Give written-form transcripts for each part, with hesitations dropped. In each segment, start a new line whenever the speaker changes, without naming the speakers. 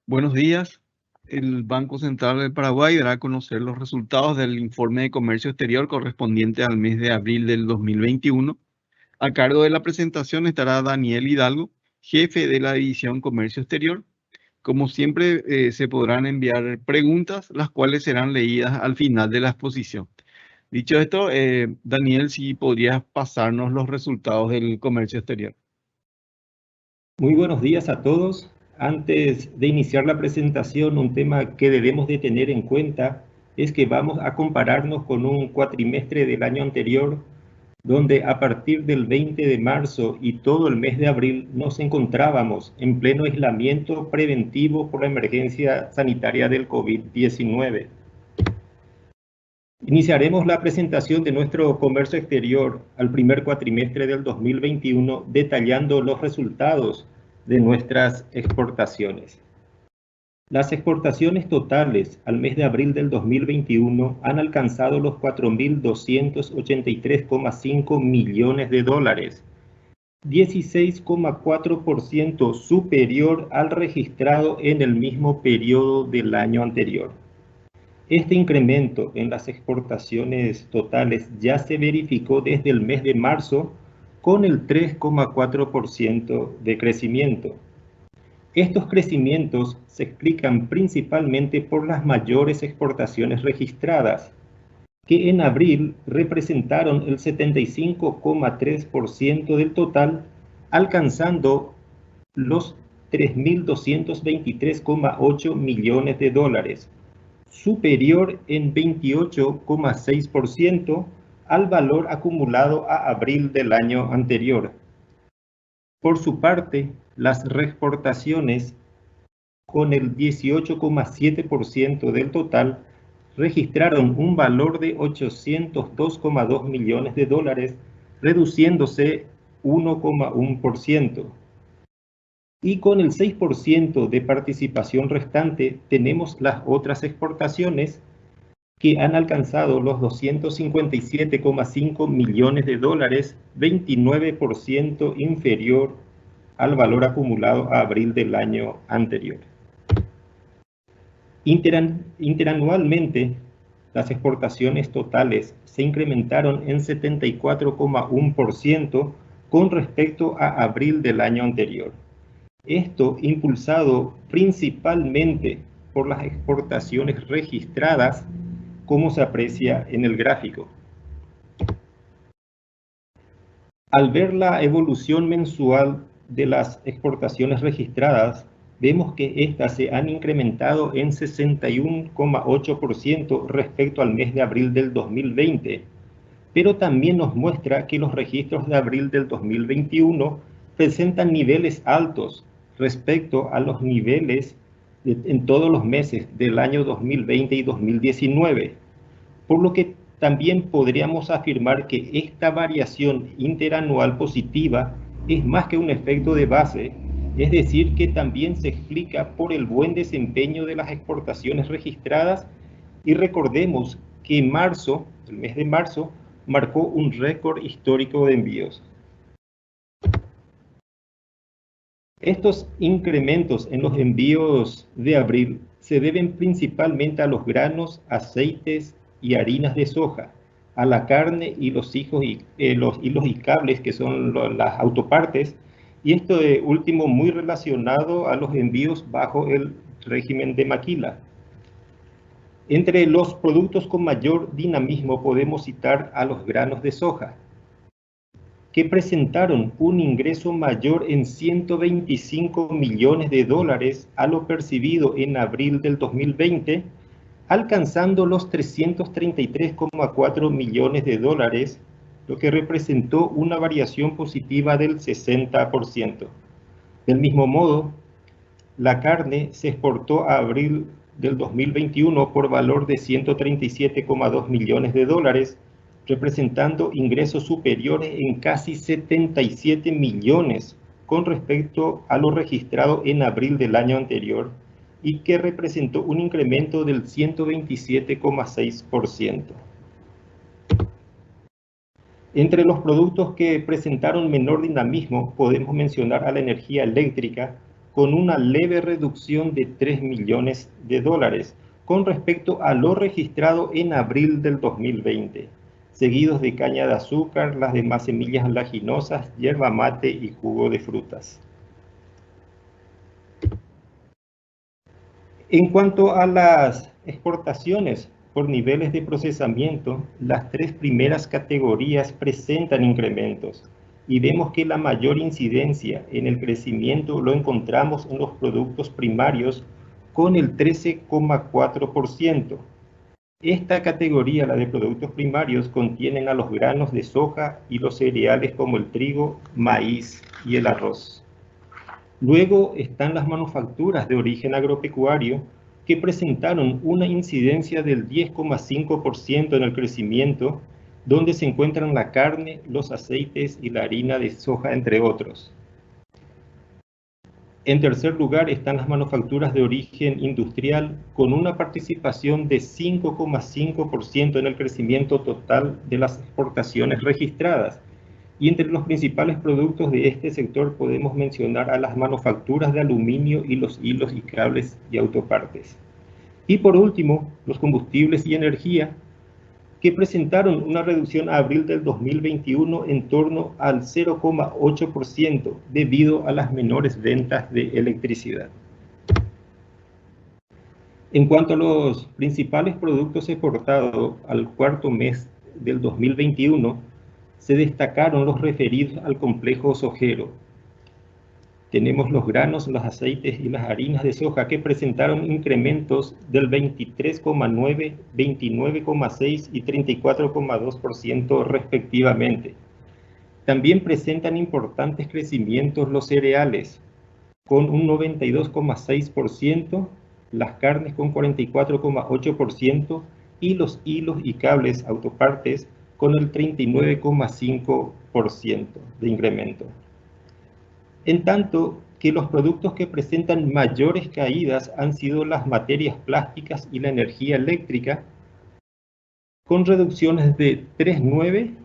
Buenos días. El Banco Central del Paraguay dará a conocer los resultados del informe de comercio exterior correspondiente al mes de abril del 2021. A cargo de la presentación estará Daniel Hidalgo, jefe de la División Comercio Exterior. Como siempre, se podrán enviar preguntas, las cuales serán leídas al final de la exposición. Dicho esto, Daniel, si podrías pasarnos los resultados del comercio exterior.
Muy buenos días a todos. Antes de iniciar la presentación, un tema que debemos de tener en cuenta es que vamos a compararnos con un cuatrimestre del año anterior, donde a partir del 20 de marzo y todo el mes de abril nos encontrábamos en pleno aislamiento preventivo por la emergencia sanitaria del COVID-19. Iniciaremos la presentación de nuestro comercio exterior al primer cuatrimestre del 2021 detallando los resultados de nuestras exportaciones. Las exportaciones totales al mes de abril del 2021 han alcanzado los 4.283,5 millones de dólares, 16,4% superior al registrado en el mismo periodo del año anterior. Este incremento en las exportaciones totales ya se verificó desde el mes de marzo con el 3,4% de crecimiento. Estos crecimientos se explican principalmente por las mayores exportaciones registradas, que en abril representaron el 75,3% del total, alcanzando los 3.223,8 millones de dólares, superior en 28,6% al valor acumulado a abril del año anterior. Por su parte, las reexportaciones, con el 18,7% del total, registraron un valor de 802,2 millones de dólares, reduciéndose 1,1%. Y con el 6% de participación restante tenemos las otras exportaciones que han alcanzado los 257,5 millones de dólares, 29% inferior al valor acumulado a abril del año anterior. Interanualmente, las exportaciones totales se incrementaron en 74,1% con respecto a abril del año anterior. Esto impulsado principalmente por las exportaciones registradas, como se aprecia en el gráfico. Al ver la evolución mensual de las exportaciones registradas, vemos que estas se han incrementado en 61,8% respecto al mes de abril del 2020, pero también nos muestra que los registros de abril del 2021 presentan niveles altos respecto a los niveles en todos los meses del año 2020 y 2019, por lo que también podríamos afirmar que esta variación interanual positiva es más que un efecto de base, es decir, que también se explica por el buen desempeño de las exportaciones registradas, y recordemos que el mes de marzo, marcó un récord histórico de envíos. Estos incrementos en los envíos de abril se deben principalmente a los granos, aceites y harinas de soja, a la carne y los hilos y cables, que son las autopartes, y esto de último muy relacionado a los envíos bajo el régimen de maquila. Entre los productos con mayor dinamismo podemos citar a los granos de soja, que presentaron un ingreso mayor en 125 millones de dólares a lo percibido en abril del 2020, alcanzando los 333,4 millones de dólares, lo que representó una variación positiva del 60%. Del mismo modo, la carne se exportó a abril del 2021 por valor de 137,2 millones de dólares, representando ingresos superiores en casi 77 millones con respecto a lo registrado en abril del año anterior, y que representó un incremento del 127,6%. Entre los productos que presentaron menor dinamismo podemos mencionar a la energía eléctrica, con una leve reducción de 3 millones de dólares con respecto a lo registrado en abril del 2020, seguidos de caña de azúcar, las demás semillas oleaginosas, yerba mate y jugo de frutas. En cuanto a las exportaciones por niveles de procesamiento, las tres primeras categorías presentan incrementos y vemos que la mayor incidencia en el crecimiento lo encontramos en los productos primarios con el 13,4%. Esta categoría, la de productos primarios, contienen a los granos de soja y los cereales como el trigo, maíz y el arroz. Luego están las manufacturas de origen agropecuario que presentaron una incidencia del 10,5% en el crecimiento, donde se encuentran la carne, los aceites y la harina de soja, entre otros. En tercer lugar están las manufacturas de origen industrial con una participación de 5,5% en el crecimiento total de las exportaciones registradas. Y entre los principales productos de este sector podemos mencionar a las manufacturas de aluminio y los hilos y cables y autopartes. Y por último, los combustibles y energía, que presentaron una reducción a abril del 2021 en torno al 0,8% debido a las menores ventas de electricidad. En cuanto a los principales productos exportados al cuarto mes del 2021, se destacaron los referidos al complejo sojero. Tenemos los granos, los aceites y las harinas de soja que presentaron incrementos del 23,9%, 29,6% y 34,2% respectivamente. También presentan importantes crecimientos los cereales, con un 92,6%, las carnes con 44,8% y los hilos y cables autopartes con el 39,5% de incremento. En tanto que los productos que presentan mayores caídas han sido las materias plásticas y la energía eléctrica, con reducciones de 3,9%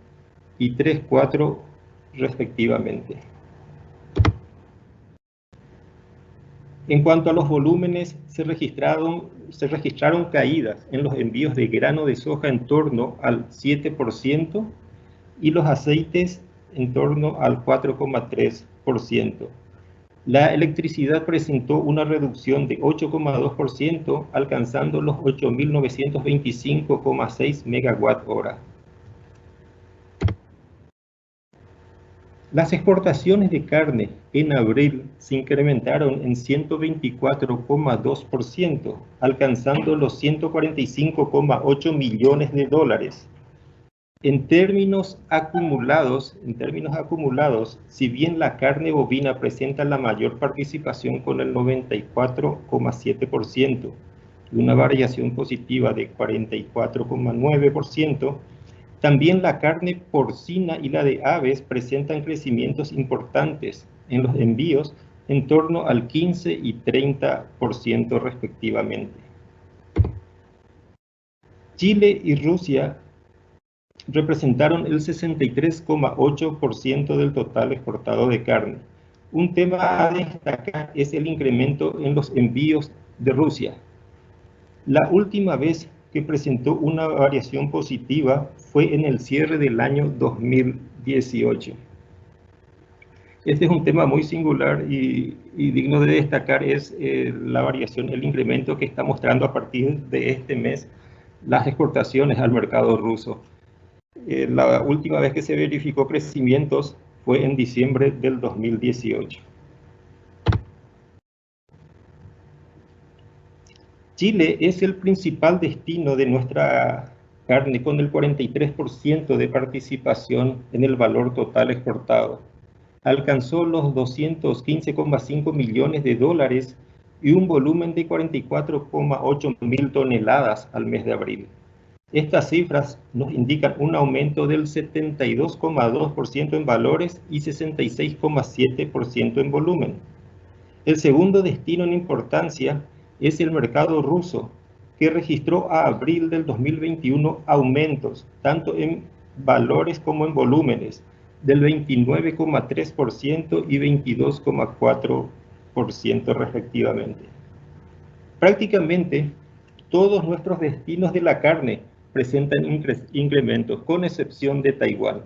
y 3,4% respectivamente. En cuanto a los volúmenes, se registraron caídas en los envíos de grano de soja en torno al 7% y los aceites en torno al 4,3%. La electricidad presentó una reducción de 8,2%, alcanzando los 8.925,6 megawatt-hora. Las exportaciones de carne en abril se incrementaron en 124,2%, alcanzando los 145,8 millones de dólares. En términos acumulados, si bien la carne bovina presenta la mayor participación con el 94,7% y una variación positiva de 44,9%, también la carne porcina y la de aves presentan crecimientos importantes en los envíos en torno al 15 y 30% respectivamente. Chile y Rusia representaron el 63,8% del total exportado de carne. Un tema a destacar es el incremento en los envíos de Rusia. La última vez que presentó una variación positiva fue en el cierre del año 2018. Este es un tema muy singular y digno de destacar es la variación, el incremento que está mostrando a partir de este mes las exportaciones al mercado ruso. La última vez que se verificó crecimientos fue en diciembre del 2018. Chile es el principal destino de nuestra carne, con el 43% de participación en el valor total exportado. Alcanzó los 215,5 millones de dólares y un volumen de 44,8 mil toneladas al mes de abril. Estas cifras nos indican un aumento del 72,2% en valores y 66,7% en volumen. El segundo destino en importancia es el mercado ruso, que registró a abril del 2021 aumentos, tanto en valores como en volúmenes, del 29,3% y 22,4%. respectivamente. Prácticamente todos nuestros destinos de la carne presentan incrementos, con excepción de Taiwán.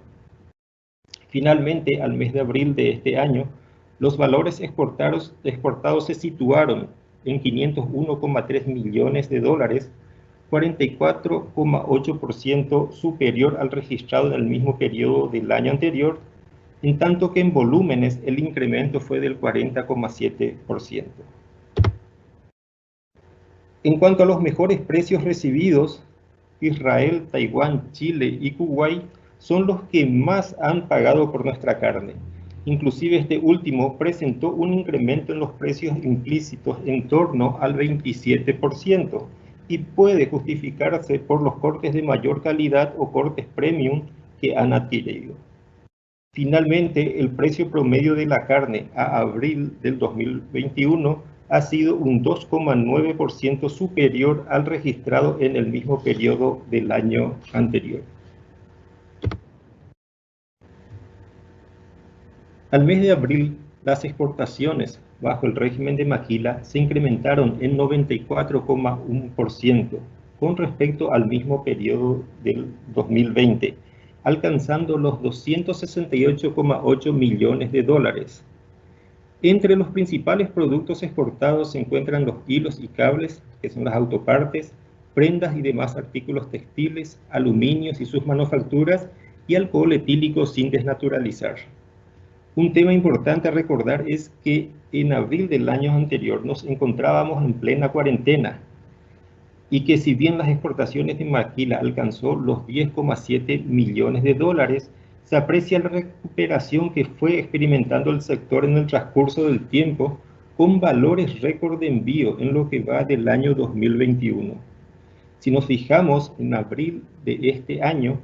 Finalmente, al mes de abril de este año, los valores exportados se situaron en 501,3 millones de dólares, 44,8% superior al registrado en el mismo periodo del año anterior, en tanto que en volúmenes el incremento fue del 40,7%. En cuanto a los mejores precios recibidos, Israel, Taiwán, Chile y Kuwait son los que más han pagado por nuestra carne. Inclusive este último presentó un incremento en los precios implícitos en torno al 27% y puede justificarse por los cortes de mayor calidad o cortes premium que han adquirido. Finalmente, el precio promedio de la carne a abril del 2021 ha sido un 2,9% superior al registrado en el mismo periodo del año anterior. Al mes de abril, las exportaciones bajo el régimen de maquila se incrementaron en 94,1% con respecto al mismo periodo del 2020, alcanzando los 268,8 millones de dólares. Entre los principales productos exportados se encuentran los hilos y cables, que son las autopartes, prendas y demás artículos textiles, aluminios y sus manufacturas, y alcohol etílico sin desnaturalizar. Un tema importante a recordar es que en abril del año anterior nos encontrábamos en plena cuarentena y que si bien las exportaciones de maquila alcanzó los 10,7 millones de dólares, se aprecia la recuperación que fue experimentando el sector en el transcurso del tiempo, con valores récord de envío en lo que va del año 2021. Si nos fijamos en abril de este año,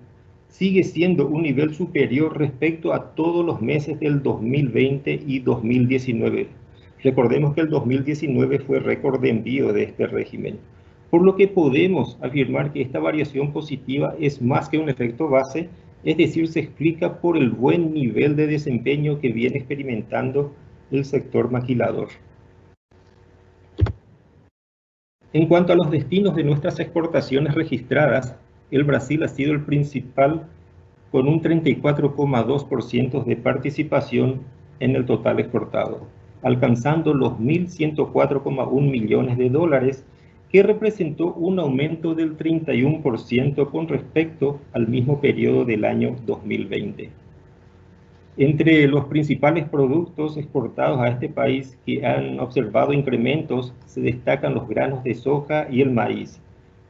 sigue siendo un nivel superior respecto a todos los meses del 2020 y 2019. Recordemos que el 2019 fue récord de envío de este régimen, por lo que podemos afirmar que esta variación positiva es más que un efecto base, es decir, se explica por el buen nivel de desempeño que viene experimentando el sector maquilador. En cuanto a los destinos de nuestras exportaciones registradas, el Brasil ha sido el principal con un 34,2% de participación en el total exportado, alcanzando los 1.104,1 millones de dólares, que representó un aumento del 31% con respecto al mismo periodo del año 2020. Entre los principales productos exportados a este país que han observado incrementos se destacan los granos de soja y el maíz,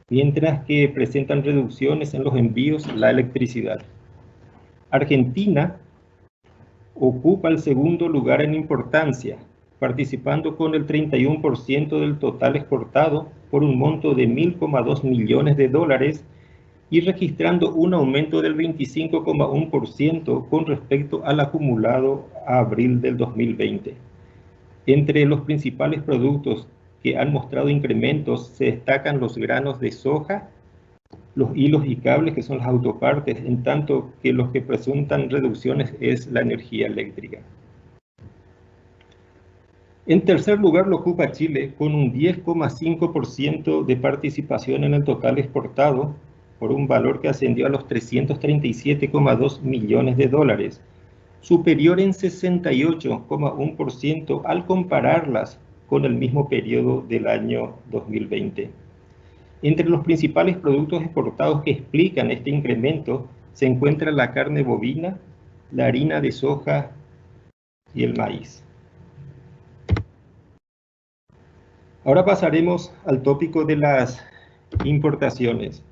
mientras que presentan reducciones en los envíos la electricidad. Argentina ocupa el segundo lugar en importancia, participando con el 31% del total exportado por un monto de 1.000,2 millones de dólares y registrando un aumento del 25,1% con respecto al acumulado a abril del 2020. Entre los principales productos que han mostrado incrementos se destacan los granos de soja, los hilos y cables, que son las autopartes, en tanto que los que presentan reducciones es la energía eléctrica. En tercer lugar lo ocupa Chile, con un 10,5% de participación en el total exportado, por un valor que ascendió a los 337,2 millones de dólares, superior en 68,1% al compararlas con el mismo periodo del año 2020. Entre los principales productos exportados que explican este incremento se encuentra la carne bovina, la harina de soja y el maíz. Ahora pasaremos al tópico de las importaciones.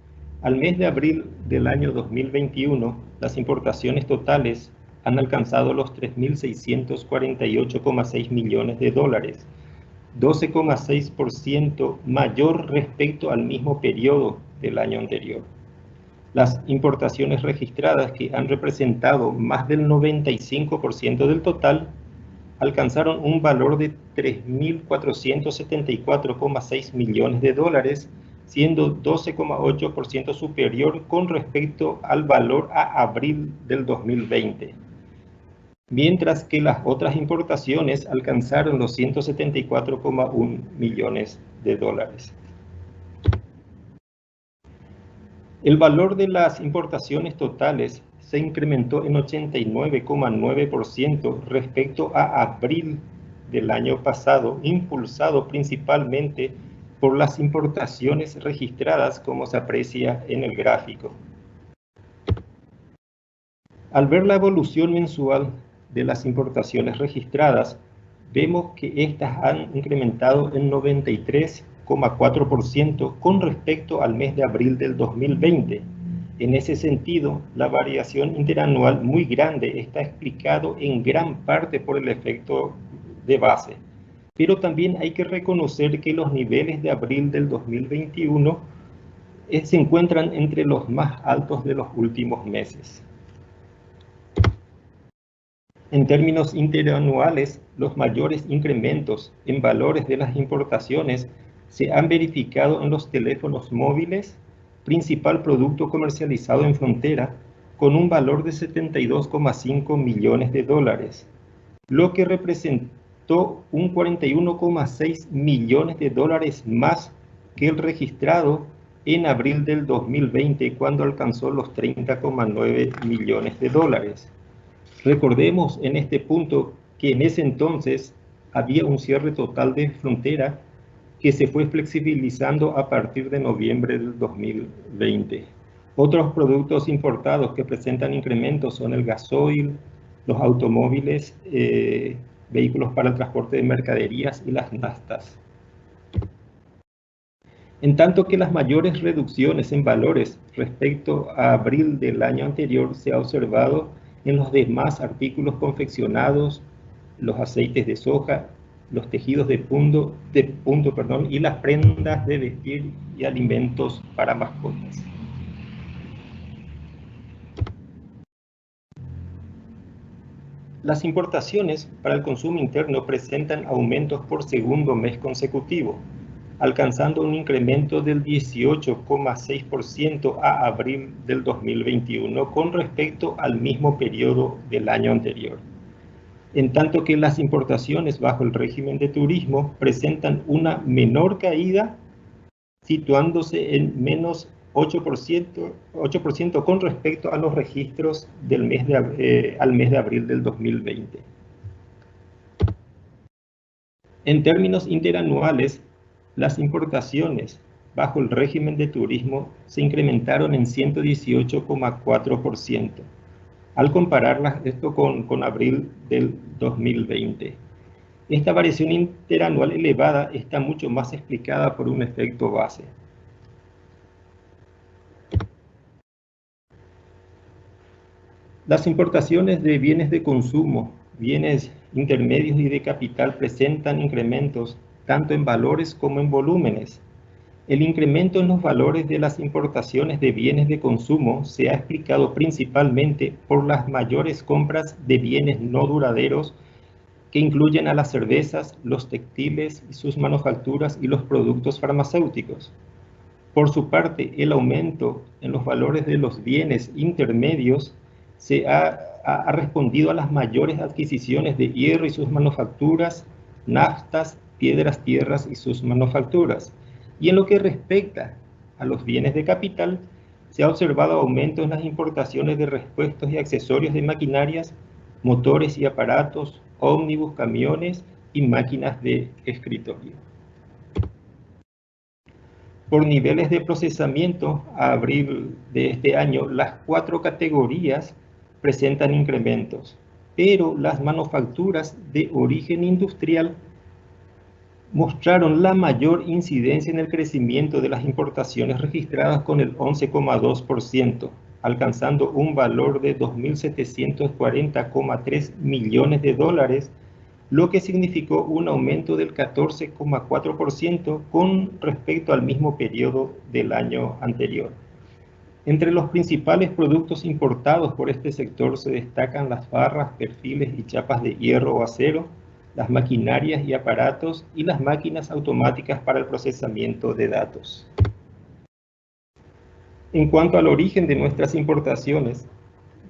Al mes de abril del año 2021, las importaciones totales han alcanzado los 3.648,6 millones de dólares, 12,6% mayor respecto al mismo periodo del año anterior. Las importaciones registradas, que han representado más del 95% del total, alcanzaron un valor de 3.474,6 millones de dólares, siendo 12,8% superior con respecto al valor a abril del 2020. mientras que las otras importaciones alcanzaron los 174,1 millones de dólares. El valor de las importaciones totales se incrementó en 89,9% respecto a abril del año pasado, impulsado principalmente por las importaciones registradas, como se aprecia en el gráfico. Al ver la evolución mensual de las importaciones registradas, vemos que estas han incrementado en 93,4% con respecto al mes de abril del 2020. En ese sentido, la variación interanual muy grande está explicado en gran parte por el efecto de base. Pero también hay que reconocer que los niveles de abril del 2021 se encuentran entre los más altos de los últimos meses. En términos interanuales, los mayores incrementos en valores de las importaciones se han verificado en los teléfonos móviles, principal producto comercializado en frontera, con un valor de 72,5 millones de dólares, lo que representó un 41,6 millones de dólares más que el registrado en abril del 2020, cuando alcanzó los 30,9 millones de dólares. Recordemos en este punto que en ese entonces había un cierre total de frontera que se fue flexibilizando a partir de noviembre del 2020. Otros productos importados que presentan incrementos son el gasoil, los automóviles, vehículos para el transporte de mercaderías y las naftas. En tanto que las mayores reducciones en valores respecto a abril del año anterior se ha observado en los demás artículos confeccionados, los aceites de soja, los tejidos de punto, y las prendas de vestir y alimentos para mascotas. Las importaciones para el consumo interno presentan aumentos por segundo mes consecutivo, alcanzando un incremento del 18,6% a abril del 2021 con respecto al mismo periodo del año anterior. En tanto que las importaciones bajo el régimen de turismo presentan una menor caída, situándose en menos 8% con respecto a los registros del al mes de abril del 2020. En términos interanuales, las importaciones bajo el régimen de turismo se incrementaron en 118,4%, al compararlas esto con abril del 2020. Esta variación interanual elevada está mucho más explicada por un efecto base. Las importaciones de bienes de consumo, bienes intermedios y de capital presentan incrementos tanto en valores como en volúmenes. El incremento en los valores de las importaciones de bienes de consumo se ha explicado principalmente por las mayores compras de bienes no duraderos que incluyen a las cervezas, los textiles y sus manufacturas y los productos farmacéuticos. Por su parte, el aumento en los valores de los bienes intermedios se ha respondido a las mayores adquisiciones de hierro y sus manufacturas, naftas, piedras, tierras y sus manufacturas. Y en lo que respecta a los bienes de capital, se ha observado aumento en las importaciones de repuestos y accesorios de maquinarias, motores y aparatos, ómnibus, camiones y máquinas de escritorio. Por niveles de procesamiento, a abril de este año, las 4 categorías presentan incrementos, pero las manufacturas de origen industrial mostraron la mayor incidencia en el crecimiento de las importaciones registradas con el 11,2%, alcanzando un valor de 2.740,3 millones de dólares, lo que significó un aumento del 14,4% con respecto al mismo periodo del año anterior. Entre los principales productos importados por este sector se destacan las barras, perfiles y chapas de hierro o acero, las maquinarias y aparatos y las máquinas automáticas para el procesamiento de datos. En cuanto al origen de nuestras importaciones,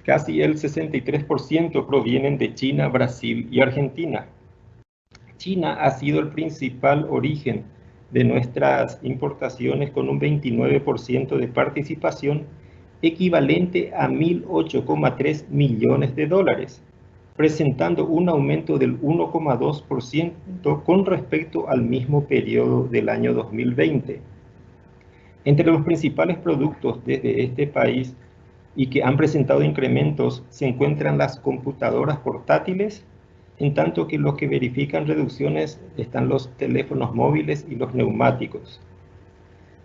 Casi el 63% provienen de China, Brasil y Argentina. China ha sido el principal origen de nuestras importaciones con un 29% de participación, equivalente a 1.008,3 millones de dólares, presentando un aumento del 1,2% con respecto al mismo periodo del año 2020. Entre los principales productos desde este país y que han presentado incrementos se encuentran las computadoras portátiles, en tanto que los que verifican reducciones están los teléfonos móviles y los neumáticos.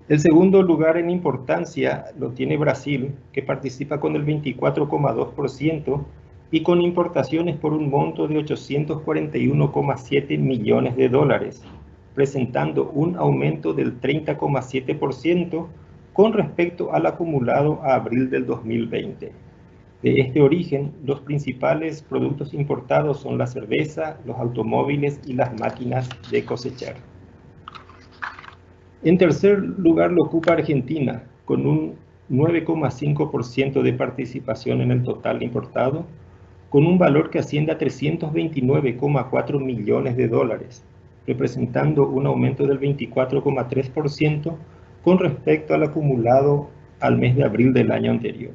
El segundo lugar en importancia lo tiene Brasil, que participa con el 24,2% y con importaciones por un monto de 841,7 millones de dólares, presentando un aumento del 30,7% con respecto al acumulado a abril del 2020. De este origen, los principales productos importados son la cerveza, los automóviles y las máquinas de cosechar. En tercer lugar lo ocupa Argentina, con un 9,5% de participación en el total importado, con un valor que asciende a 329,4 millones de dólares, representando un aumento del 24,3% con respecto al acumulado al mes de abril del año anterior.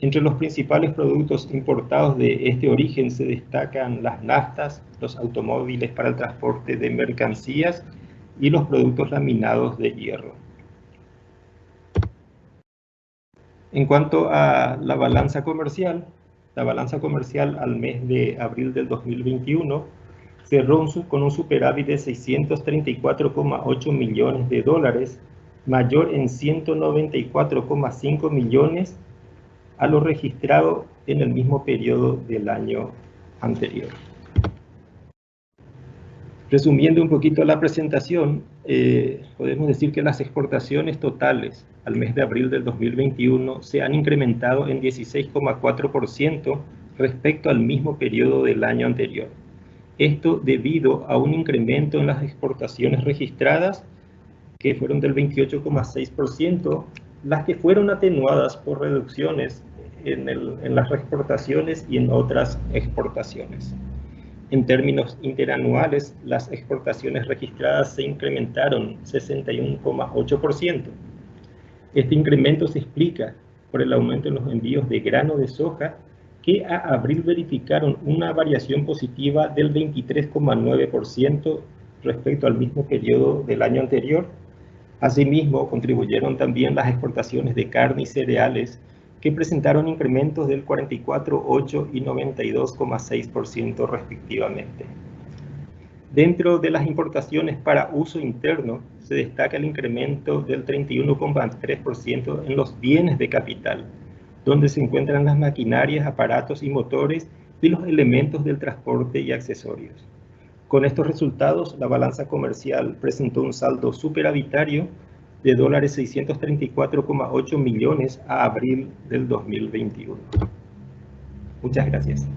Entre los principales productos importados de este origen se destacan las naftas, los automóviles para el transporte de mercancías y los productos laminados de hierro. En cuanto a la balanza comercial al mes de abril del 2021 cerró con un superávit de 634,8 millones de dólares, mayor en 194,5 millones a lo registrado en el mismo periodo del año anterior. Resumiendo un poquito la presentación, podemos decir que las exportaciones totales al mes de abril del 2021 se han incrementado en 16,4% respecto al mismo periodo del año anterior. Esto debido a un incremento en las exportaciones registradas, que fueron del 28,6%, las que fueron atenuadas por reducciones en las exportaciones y en otras exportaciones. En términos interanuales, las exportaciones registradas se incrementaron 61,8%. Este incremento se explica por el aumento en los envíos de grano de soja, que a abril verificaron una variación positiva del 23,9% respecto al mismo periodo del año anterior. Asimismo, contribuyeron también las exportaciones de carne y cereales, que presentaron incrementos del 44,8% y 92,6% respectivamente. Dentro de las importaciones para uso interno, se destaca el incremento del 31,3% en los bienes de capital, donde se encuentran las maquinarias, aparatos y motores y los elementos del transporte y accesorios. Con estos resultados, la balanza comercial presentó un saldo superavitario de dólares 634,8 millones a abril del 2021. Muchas gracias.